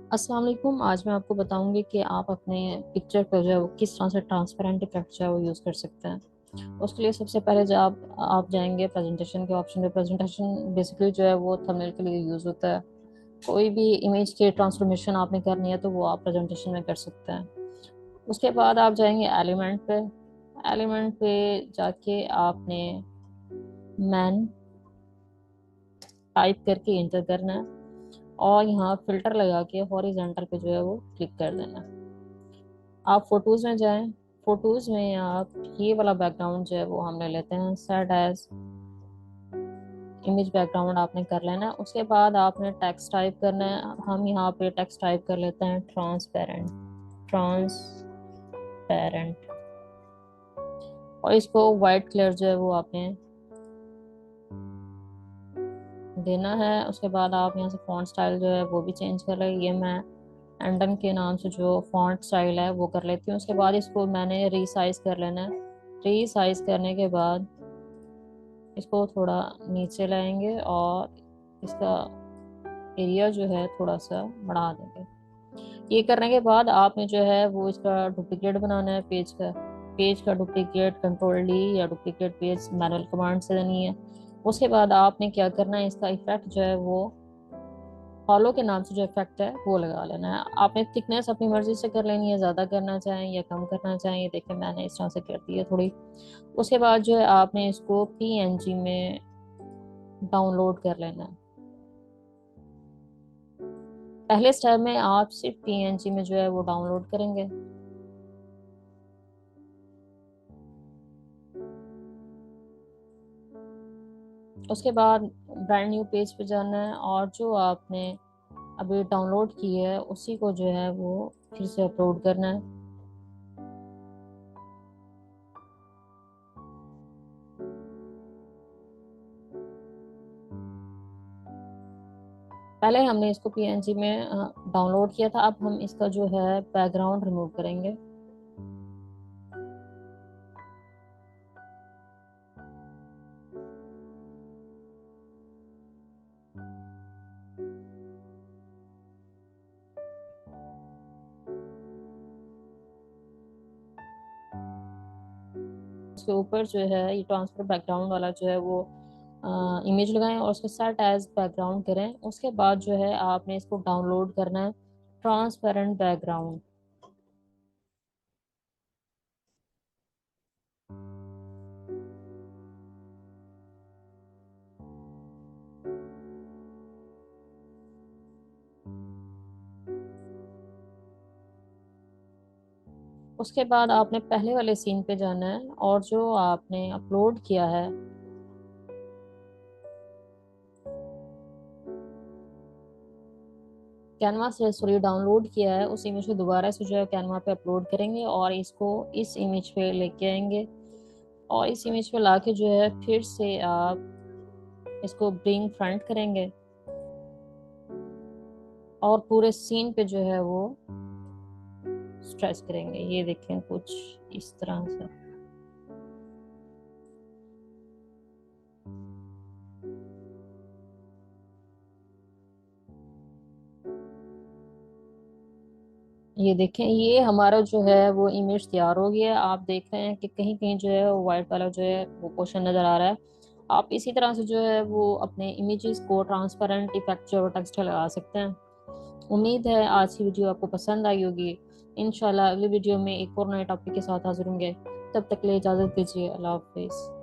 अस्सलाम वालेकुम। आज मैं आपको बताऊंगी कि आप अपने पिक्चर पर जो है वो किस तरह से ट्रांसपेरेंट इफेक्ट जो है वो यूज़ कर सकते हैं। उसके लिए सबसे पहले जब आप जाएंगे प्रेजेंटेशन के ऑप्शन पे। प्रेजेंटेशन बेसिकली जो है वो थंबनेल के लिए यूज़ होता है। कोई भी इमेज की ट्रांसफॉर्मेशन आपने करनी है तो वो आप प्रेजेंटेशन में कर सकते हैं। उसके बाद आप जाएंगे एलिमेंट पे। एलिमेंट पे जाके आपने मैन टाइप करके इंटर करना है और यहाँ फिल्टर लगा के हॉरिजॉन्टल पे जो है वो क्लिक कर देना है। आप फोटोज में जाएं। फोटोज में आप ये वाला बैकग्राउंड जो है वो हम ले लेते हैं सेट एज इमेज बैकग्राउंड आपने कर लेना है। उसके बाद आपने टेक्स्ट टाइप करना है। हम यहाँ पे टेक्स्ट टाइप कर लेते हैं ट्रांसपेरेंट। ट्रांसपेरेंट और इसको वाइट कलर जो है वो आपने देना है। उसके बाद आप यहाँ से फॉन्ट स्टाइल जो है वो भी चेंज कर लें। ये मैं एंडन के नाम से जो फॉन्ट स्टाइल है वो कर लेती हूँ। उसके बाद इसको मैंने रीसाइज कर लेना है। रीसाइज करने के बाद इसको थोड़ा नीचे लाएंगे और इसका एरिया जो है थोड़ा सा बढ़ा देंगे। ये करने के बाद आपने जो है वो इसका डुप्लीकेट बनाना है पेज का डुप्लीकेट कंट्रोल डी या डुप्लीकेट पेज मैनुअल कमांड से देनी है। उसके बाद आपने क्या करना है, इसका इफेक्ट जो है वो हॉलो के नाम से जो इफेक्ट है वो लगा लेना है। आपने थिकनेस अपनी मर्जी से कर लेनी है, ज़्यादा करना चाहें या कम करना चाहें। ये देखिए मैंने इस तरह से कर दी है थोड़ी। उसके बाद जो है आपने इसको पीएनजी में डाउनलोड कर लेना है। पहले स्टेप में आप सिर्फ पीएनजी में जो है वो डाउनलोड करेंगे। उसके बाद ब्रांड न्यू पेज पे जाना है और जो आपने अभी डाउनलोड की है उसी को जो है वो फिर से अपलोड करना है। पहले हमने इसको पीएनजी में डाउनलोड किया था, अब हम इसका जो है बैकग्राउंड रिमूव करेंगे। उसके ऊपर जो है ये ट्रांसफर बैकग्राउंड वाला जो है वो इमेज लगाएं और उसको सेट एज बैकग्राउंड करें। उसके बाद जो है आपने इसको डाउनलोड करना है ट्रांसपेरेंट बैकग्राउंड। उसके बाद आपने पहले वाले सीन पे जाना है और जो आपने अपलोड किया है कैनवा से, सॉरी डाउनलोड किया है, उस इमेज को दोबारा से जो है कैनवा पे अपलोड करेंगे और इसको इस इमेज पे लेके आएंगे और इस इमेज पे लाके जो है फिर से आप इसको ब्रिंग फ्रंट करेंगे और पूरे सीन पे जो है वो स्ट्रेच करेंगे। ये देखें कुछ इस तरह से। ये देखें ये हमारा जो है वो इमेज तैयार हो गया है। आप देख रहे हैं कि कहीं कहीं जो है वो वाइट वाला जो है वो पोर्शन नजर आ रहा है। आप इसी तरह से जो है वो अपने इमेजेस को ट्रांसपेरेंट इफेक्ट जो टेक्सचर लगा सकते हैं। उम्मीद है आज की वीडियो आपको पसंद आई होगी। इंशाल्लाह अगली वीडियो में एक और नए टॉपिक के साथ हाजिर होंगे। तब तक के लिए इजाजत दीजिए। अल्लाह हाफिज।